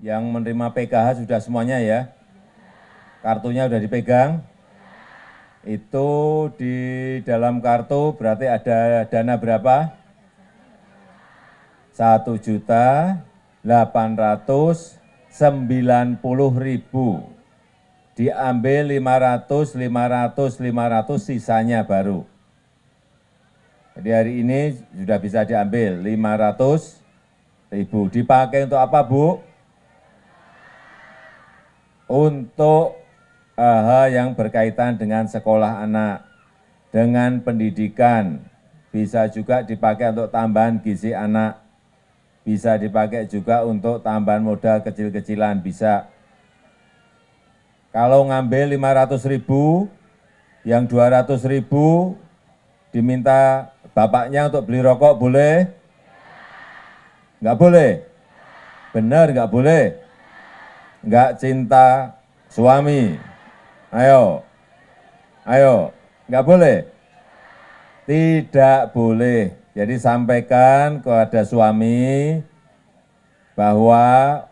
Yang menerima PKH sudah semuanya ya? Kartunya sudah dipegang? Itu di dalam kartu berarti ada dana berapa? 1.890.000. Diambil 500, 500, 500, sisanya baru. Jadi hari ini sudah bisa diambil 500.000. Dipakai untuk apa, Bu? Untuk hal yang berkaitan dengan sekolah anak, dengan pendidikan, bisa juga dipakai untuk tambahan gizi anak, bisa dipakai juga untuk tambahan modal kecil-kecilan, bisa. Kalau ngambil 500.000, yang 200.000 diminta bapaknya untuk beli rokok, boleh? Enggak boleh? Benar enggak boleh? Enggak cinta suami? Ayo, enggak boleh? Tidak boleh. Jadi sampaikan kepada suami bahwa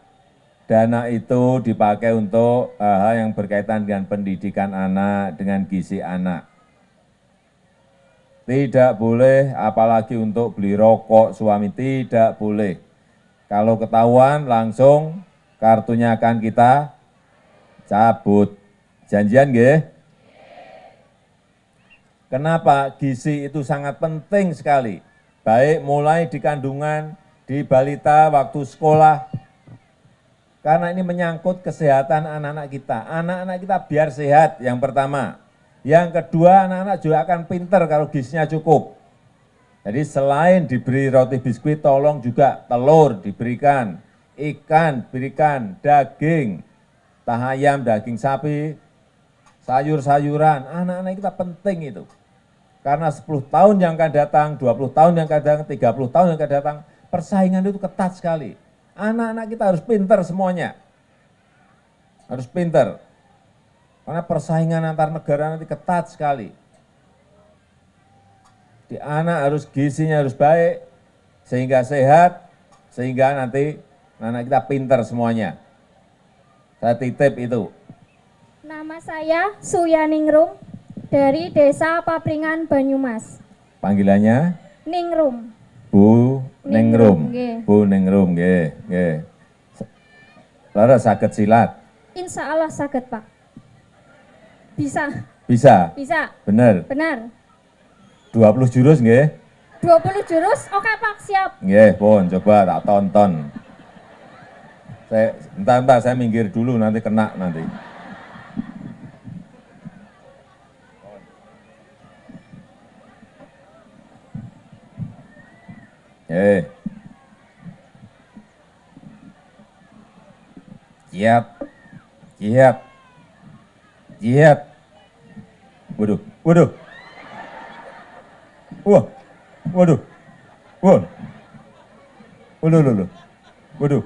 dana itu dipakai untuk hal yang berkaitan dengan pendidikan anak, dengan gizi anak. Tidak boleh, apalagi untuk beli rokok suami, tidak boleh. Kalau ketahuan langsung kartunya akan kita cabut. Janjian nggih? Kenapa gizi itu sangat penting sekali? Baik mulai di kandungan, di balita, waktu sekolah. Karena ini menyangkut kesehatan anak-anak kita. Anak-anak kita biar sehat yang pertama. Yang kedua, anak-anak juga akan pinter kalau gizinya cukup. Jadi selain diberi roti biskuit, tolong juga telur diberikan, ikan diberikan, daging, entah ayam, daging sapi, sayur-sayuran. Anak-anak kita penting itu. Karena 10 tahun yang akan datang, 20 tahun yang akan datang, 30 tahun yang akan datang, persaingan itu ketat sekali. Anak-anak kita harus pinter semuanya. Harus pinter. Karena persaingan antar negara nanti ketat sekali. Di anak harus gizinya harus baik, sehingga sehat, sehingga nanti anak kita pinter semuanya. Saya titip itu. Nama saya Suyaningrum dari Desa Papringan, Banyumas. Panggilannya? Ningrum. Bu Ningrum. Nggih. Bu Ningrum, nggih, nggih. Lara saged silat? Insya Allah saged, Pak. Bisa. Bisa? Bisa. Bener? Benar. 20 jurus nggih? 20 jurus, oke Pak, siap. Nggih, pun coba tak tonton. Entar saya minggir dulu nanti kena nanti. Jihad. Jihad. Jihad. Waduh, waduh. Wah, waduh. Wah. Waduh. Waduh.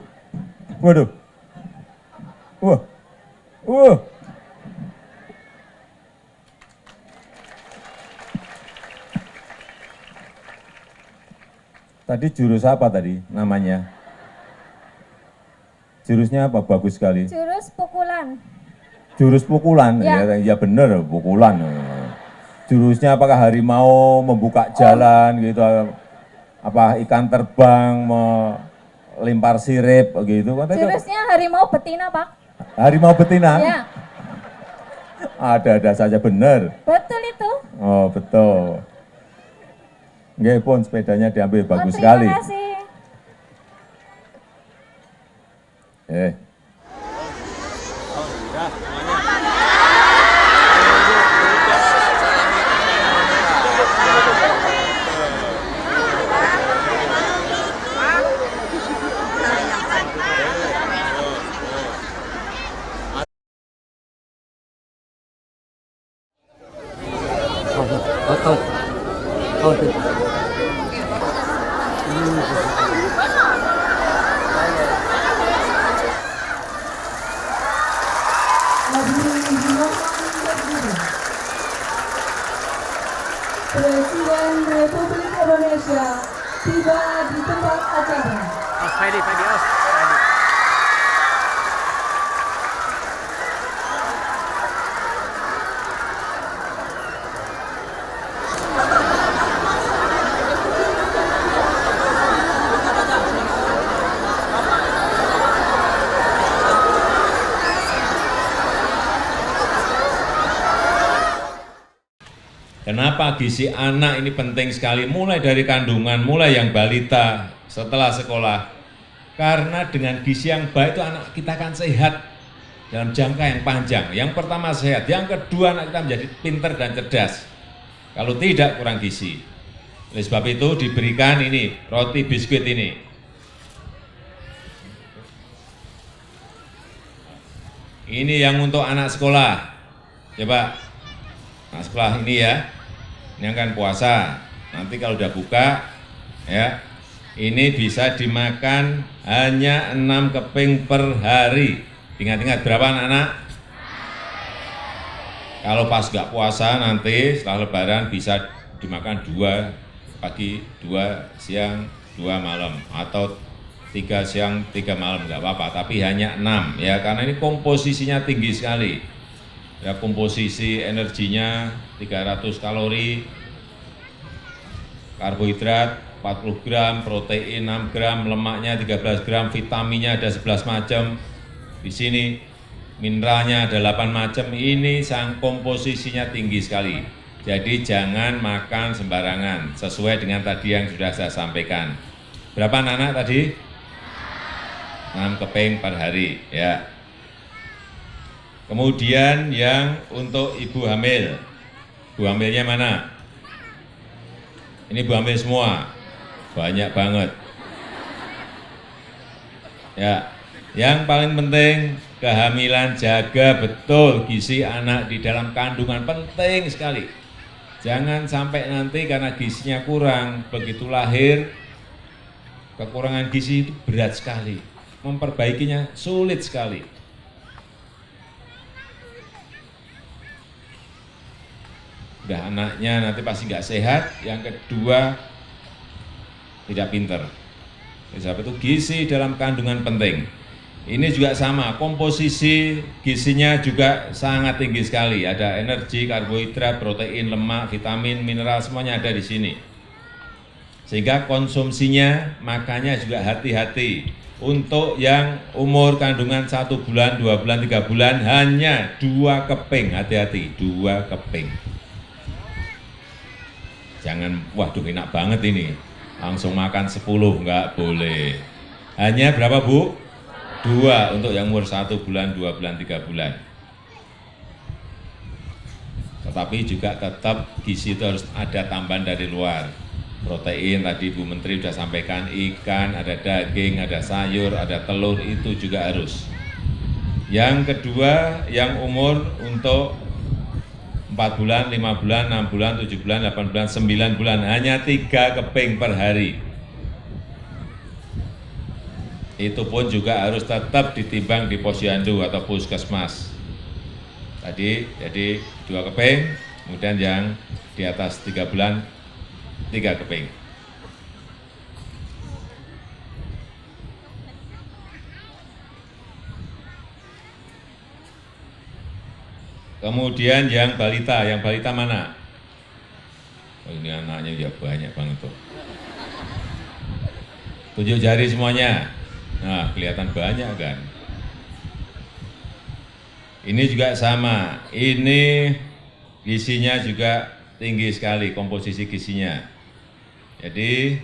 Waduh. Wah. Wah. Tadi jurus apa tadi namanya? Jurusnya apa? Bagus sekali. Jurus pukulan. Jurus pukulan? Ya, ya benar, pukulan. Jurusnya apakah harimau membuka jalan gitu? Apa ikan terbang melempar sirip gitu? Jurusnya harimau betina, Pak. Harimau betina? Ya. Ada-ada saja benar. Betul itu. Oh, betul. Nggih pun sepedanya diambil bagus Terima sekali. kasih. Presiden Republik Indonesia tiba di tempat acara. Kenapa gizi anak ini penting sekali, mulai dari kandungan, mulai yang balita, setelah sekolah. Karena dengan gizi yang baik itu anak kita akan sehat dalam jangka yang panjang. Yang pertama sehat, yang kedua anak kita menjadi pintar dan cerdas. Kalau tidak kurang gizi. Oleh sebab itu diberikan ini, roti biskuit ini. Ini yang untuk anak sekolah. Coba, anak sekolah ini ya. Ini akan puasa, nanti kalau udah buka, ya, ini bisa dimakan hanya 6 keping per hari. Ingat-ingat berapa anak-anak? Kalau pas nggak puasa nanti setelah lebaran bisa dimakan 2 pagi, 2 siang, 2 malam, atau 3 siang, 3 malam, nggak apa-apa, tapi hanya 6 ya, karena ini komposisinya tinggi sekali. Ya, komposisi energinya 300 kalori, karbohidrat 40 gram, protein 6 gram, lemaknya 13 gram, vitaminnya ada 11 macam. Di sini mineralnya ada 8 macam. Ini komposisinya tinggi sekali. Jadi jangan makan sembarangan, sesuai dengan tadi yang sudah saya sampaikan. Berapa anak-anak tadi? 6 keping per hari ya. Kemudian yang untuk ibu hamil, ibu hamilnya mana? Ini ibu hamil semua, banyak banget. Ya, yang paling penting kehamilan jaga betul gizi anak di dalam kandungan, penting sekali. Jangan sampai nanti karena gizinya kurang, begitu lahir kekurangan gizi itu berat sekali, memperbaikinya sulit sekali. Udah anaknya nanti pasti nggak sehat, yang kedua tidak pinter. Sebab itu gizi dalam kandungan penting. Ini juga sama, komposisi gizinya juga sangat tinggi sekali. Ada energi, karbohidrat, protein, lemak, vitamin, mineral, semuanya ada di sini. Sehingga konsumsinya, makanya juga hati-hati. Untuk yang umur kandungan 1 bulan, 2 bulan, 3 bulan, hanya 2 keping, hati-hati, 2 keping. Jangan, waduh enak banget ini, langsung makan 10, enggak boleh. Hanya berapa Bu? 2 untuk yang umur 1 bulan, 2 bulan, 3 bulan. Tetapi juga tetap gizi itu harus ada tambahan dari luar. Protein tadi Bu Menteri sudah sampaikan, ikan, ada daging, ada sayur, ada telur, itu juga harus. Yang kedua, yang umur untuk 4 bulan, 5 bulan, 6 bulan, 7 bulan, 8 bulan, 9 bulan, hanya 3 keping per hari. Itu pun juga harus tetap ditimbang di posyandu atau puskesmas. Tadi jadi 2 keping, kemudian yang di atas 3 bulan, 3 keping. Kemudian yang balita mana? Oh, ini anaknya ya banyak banget tuh. Tunjuk jari semuanya. Nah, kelihatan banyak kan? Ini juga sama, ini gizinya juga tinggi sekali, komposisi gizinya. Jadi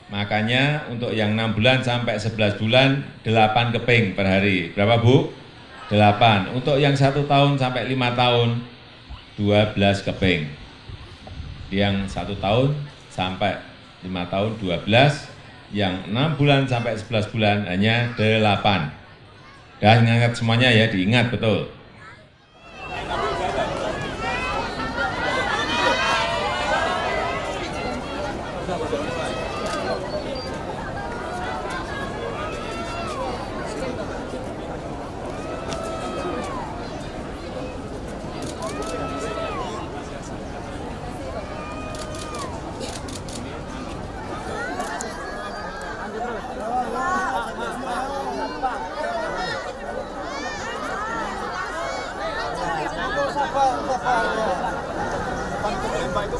makanya untuk yang 6 bulan sampai 11 bulan 8 keping per hari. Berapa Bu? 8. Untuk yang 1 tahun sampai 5 tahun 12 keping. Yang 1 tahun sampai 5 tahun 12, yang 6 bulan sampai 11 bulan hanya 8. Dan ingat semuanya ya, diingat betul. Pak itu